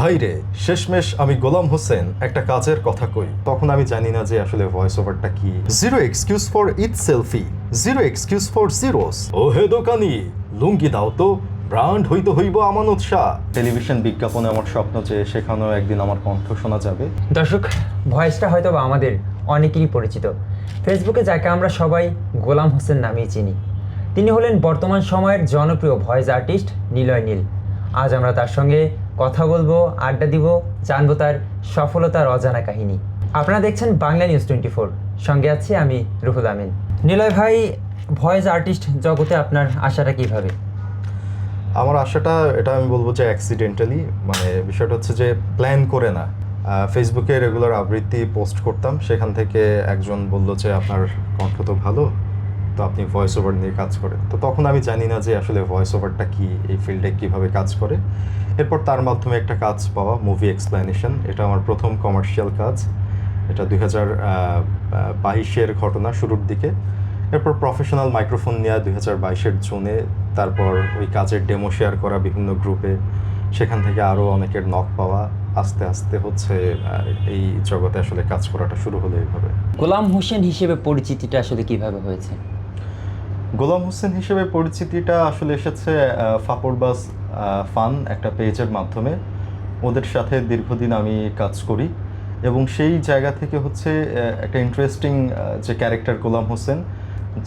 ভাইরে, শেষমেশ আমি গোলাম হোসেন একটা কাজের কথা কই, তখন আমি জানি না যে আসলে ভয়েস ওভারটা কি। Zero excuse for it selfie, zero excuse for zeros. ও হে দোকানি, লুঙ্গি দাও তো, ব্র্যান্ড হইতে হইব আমানত শাহ। টেলিভিশন বিজ্ঞাপনে আমার স্বপ্ন যে সেখানেও একদিন আমার কণ্ঠ শোনা যাবে। দর্শক, ভয়েসটা হয়তো বা আমাদের অনেকেরই পরিচিত। ফেসবুকে যাকে আমরা সবাই গোলাম হোসেন নামেই চিনি, তিনি হলেন বর্তমান সময়ের জনপ্রিয় ভয়েস আর্টিস্ট নিলয় নীল। আজ আমরা তার সঙ্গে কথা বলবো, আড্ডা দিব, জানবো তার সফলতার অজানা কাহিনী। আপনারা দেখছেন বাংলা নিউজ 24, সঙ্গে আছি আমি রুহুল আমিন। নিলয় ভাই, ভয়েস আর্টিস্ট জগতে আপনার আশাটা কিভাবে? আমার আশাটা, এটা আমি বলবো যে অ্যাক্সিডেন্টালি, মানে বিষয়টা হচ্ছে যে প্ল্যান করে না। ফেসবুকে রেগুলার আবৃত্তি পোস্ট করতাম, সেখান থেকে একজন বলল যে আপনার কণ্ঠ তো ভালো, তো আপনি ভয়েস ওভার নিয়ে কাজ করেন। তো তখন আমি জানি না যে আসলে ভয়েস ওভারটা কি, এই ফিল্ডে কীভাবে কাজ করে। এরপর তার মাধ্যমে একটা কাজ পাওয়া, মুভি এক্সপ্লেনেশন। এটা আমার প্রথম কমার্শিয়াল কাজ। এটা 2022-এর ঘটনা, শুরুর দিকে। এরপর প্রফেশনাল মাইক্রোফোন নেওয়া 2022-এর জুনে। তারপর ওই কাজের ডেমো শেয়ার করা বিভিন্ন গ্রুপে, সেখান থেকে আরও অনেকের নক পাওয়া। আস্তে আস্তে হচ্ছে এই জগতে আসলে কাজ করাটা শুরু হলো এইভাবে। গোলাম হোসেন হিসেবে পরিচিতিটা আসলে কিভাবে হয়েছে? গোলাম হোসেন হিসেবে পরিচিতিটা আসলে এসেছে ফাপড়বাজ ফান একটা পেজের মাধ্যমে। ওদের সাথে দীর্ঘদিন আমি কাজ করি এবং সেই জায়গা থেকে হচ্ছে একটা ইন্টারেস্টিং যে ক্যারেক্টার গোলাম হোসেন,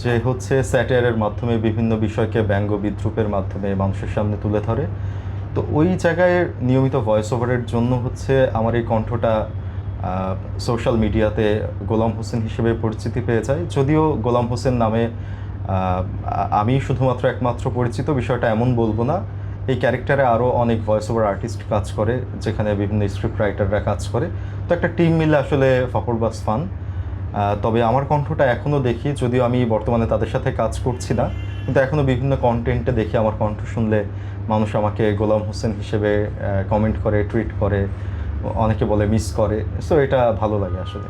যে হচ্ছে স্যাটায়ারের মাধ্যমে বিভিন্ন বিষয়কে ব্যঙ্গ বিদ্রূপের মাধ্যমে মানুষের সামনে তুলে ধরে। তো ওই জায়গায় নিয়মিত ভয়েস ওভারের জন্য হচ্ছে আমার এই কণ্ঠটা সোশ্যাল মিডিয়াতে গোলাম হোসেন হিসেবে পরিচিতি পেয়ে যায়। যদিও গোলাম হোসেন নামে আমি শুধুমাত্র একমাত্র পরিচিত, বিষয়টা এমন বলবো না। এই ক্যারেক্টারে আরও অনেক ভয়েস ওভার আর্টিস্ট কাজ করে, যেখানে বিভিন্ন স্ক্রিপ্ট রাইটাররা কাজ করে। তো একটা টিম মিলে আসলে ফাপড়বাজ ফান। তবে আমার কণ্ঠটা এখনও দেখি, যদিও আমি বর্তমানে তাদের সাথে কাজ করছি না, কিন্তু এখনও বিভিন্ন কন্টেন্টে দেখি আমার কণ্ঠ শুনলে মানুষ আমাকে গোলাম হোসেন হিসেবে কমেন্ট করে, টুইট করে, অনেকে বলে মিস করে। সো এটা ভালো লাগে আসলে।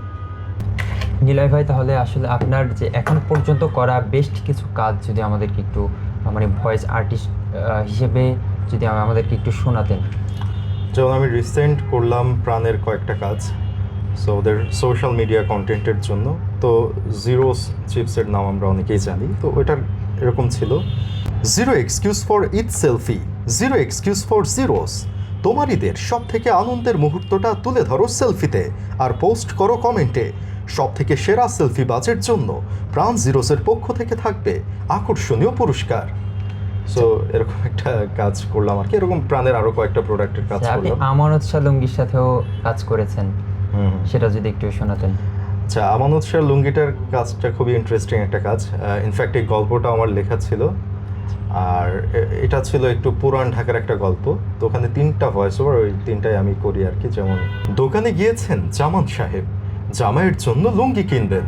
নিলয় ভাই, তাহলে আসলে আপনার যে এখন পর্যন্ত করা বেস্ট কিছু কাজ যদি আমাদেরকে একটু, মানে ভয়েস আর্টিস্ট হিসেবে যদি আমাদেরকে একটু শোনাতেন। যেমন আমি রিসেন্ট করলাম প্রাণের কয়েকটা কাজ, সো ওদের সোশ্যাল মিডিয়া কন্টেন্টের জন্য। তো জিরোস চিপসের নাম আমরা অনেকেই জানি। তো ওইটার এরকম ছিল, zero excuse for it selfie, zero excuse for zeros. তোমার ঈদের সব থেকে আনন্দের মুহূর্তটা তুলে ধরো সেলফিতে আর পোস্ট করো কমেন্টে। সব থেকে সেরা সেলফি বাজের জন্য প্রাণ জিরোসের পক্ষ থেকে থাকবে আকর্ষণীয় পুরস্কার। সো এরকম একটা কাজ করলাম আর কি। এরকম প্রাণের আরও কয়েকটা প্রোডাক্টের কাজ আপনি করলাম। আমানত শাহ লুঙ্গির সাথেও কাজ করেছেন, সেটা যদি একটু শোনাতেন। আচ্ছা, আমানত শাহ লুঙ্গিটার কাজটা খুবই ইন্টারেস্টিং একটা কাজ। ইনফ্যাক্ট এই গল্পটা আমার লেখা ছিল, আর এটা ছিল একটু পুরান ঢাকার একটা গল্প। তো ওখানে 3টা ভয়েস ওভার, ওই 3টাই আমি করি আর কি। যেমন, দোকানে গিয়েছেন জামান সাহেব, জামাইয়ের জন্য লুঙ্গি কিনবেন।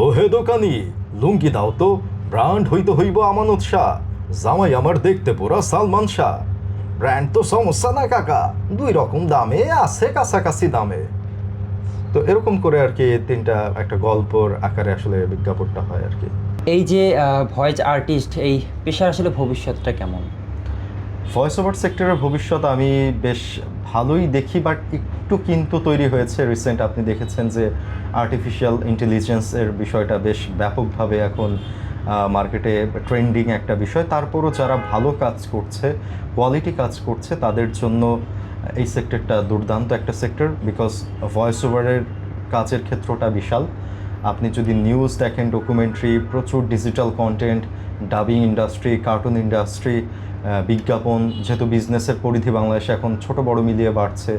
ও হে দোকানি, লুঙ্গি দাও তো, ব্র্যান্ড হইতে হইব আমানত শাহ। জামাই আমার দেখতে পুরা সালমান শাহ। ব্র্যান্ড তো সমস্যা না কাকা, 2 রকম দামে আছে, কাছাকাছি দামে। তো এরকম করে আর কি 3টা একটা গল্পর আকারে আসলে বিজ্ঞাপনটা হয় আর কি। এই যে ভয়েস আর্টিস্ট, এই পেশার আসলে ভবিষ্যৎটা কেমন? ভয়েস ওভার সেক্টরের ভবিষ্যৎ আমি বেশ ভালোই দেখি, বাট একটু কিন্তু তৈরি হয়েছে রিসেন্ট। আপনি দেখেছেন যে আর্টিফিশিয়াল ইন্টেলিজেন্সের বিষয়টা বেশ ব্যাপকভাবে এখন মার্কেটে ট্রেন্ডিং একটা বিষয়। তারপরও যারা ভালো কাজ করছে, কোয়ালিটি কাজ করছে, তাদের জন্য এই সেক্টরটা দুর্দান্ত একটা সেক্টর। বিকজ ভয়েস ওভারের কাজের ক্ষেত্রটা বিশাল। আপনি যদি নিউজ দেখেন, ডকুমেন্টারি, প্রচুর digital content, dubbing industry, cartoon industry, বিজ্ঞাপন, যেহেতু বিজনেসের পরিধি বাংলাদেশে এখন ছোট বড় মিলিয়ে বাড়ছে,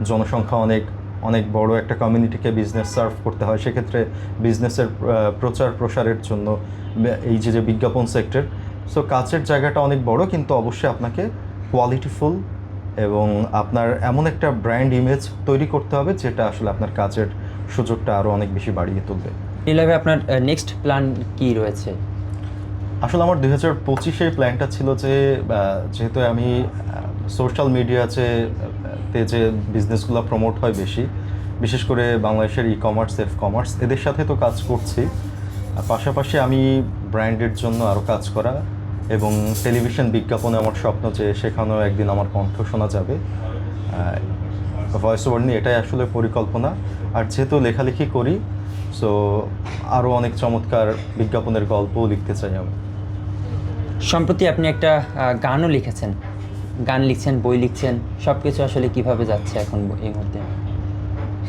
জনসংখ্যা অনেক অনেক বড় একটা কমিউনিটিকে বিজনেস সার্ভ করতে হয়, সেক্ষেত্রে বিজনেসের প্রচার প্রসারের জন্য এই যে বিজ্ঞাপন সেক্টর। সো কাজের জায়গাটা অনেক বড়, কিন্তু অবশ্যই আপনাকে কোয়ালিটিফুল এবং আপনার এমন একটা ব্র্যান্ড ইমেজ তৈরি করতে হবে যেটা আসলে আপনার কাজের সুযোগটা আরও অনেক বেশি বাড়িয়ে তুলবে। নিলয় ভাই, আপনার নেক্সট প্ল্যান কি রয়েছে? আসলে আমার 2025-এর প্ল্যানটা ছিল যে যেহেতু আমি সোশ্যাল মিডিয়াতে যে বিজনেসগুলো প্রমোট হয় বেশি, বিশেষ করে বাংলাদেশের ই কমার্স, এফ কমার্স, এদের সাথে তো কাজ করছি। আর পাশাপাশি আমি ব্র্যান্ডের জন্য আরও কাজ করা এবং টেলিভিশন বিজ্ঞাপনে আমার স্বপ্ন যে সেখানেও একদিন আমার কণ্ঠ শোনা যাবে। ভয়েস ওভার নিয়ে, এটাই আসলে পরিকল্পনা। আর যেহেতু লেখালেখি করি, সো আরও অনেক চমৎকার বিজ্ঞাপনের গল্পও লিখতে চাই আমি। সম্প্রতি আপনি একটা গানও লিখেছেন, গান লিখছেন, বই লিখছেন, সব কিছু আসলে কিভাবে যাচ্ছে এখন এই মুহূর্তে?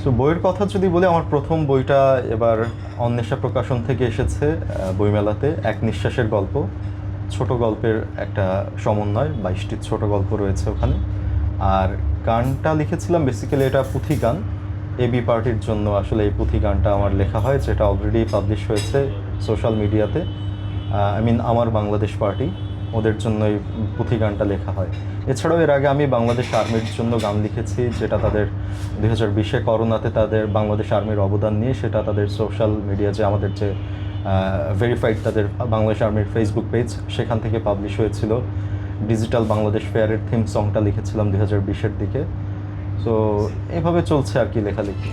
সো বইয়ের কথা যদি বলি, আমার প্রথম বইটা এবার অন্বেষা প্রকাশন থেকে এসেছে বইমেলাতে, এক নিঃশ্বাসের গল্প। ছোট গল্পের একটা সমন্বয়, 22টি ছোট গল্প রয়েছে ওখানে। আর গানটা লিখেছিলাম, বেসিক্যালি এটা পুঁথি গান। এবি পার্টির জন্য আসলে এই পুঁথি গানটা আমার লেখা হয়, যেটা অলরেডি পাবলিশ হয়েছে সোশ্যাল মিডিয়াতে। আমার বাংলাদেশ পার্টি, ওদের জন্য এই পুঁথি গানটা লেখা হয়। এছাড়াও এর আগে আমি বাংলাদেশ আর্মির জন্য গান লিখেছি, যেটা তাদের 2020-এ করোনাতে তাদের বাংলাদেশ আর্মির অবদান নিয়ে, সেটা তাদের সোশ্যাল মিডিয়া, যে আমাদের যে ভেরিফাইড তাদের বাংলাদেশ আর্মির ফেসবুক পেজ, সেখান থেকে পাবলিশ হয়েছিল। ডিজিটাল বাংলাদেশ ফেয়ারের থিম সংটা লিখেছিলাম 2020-এর দিকে। সো এভাবে চলছে আর কি লেখালেখি।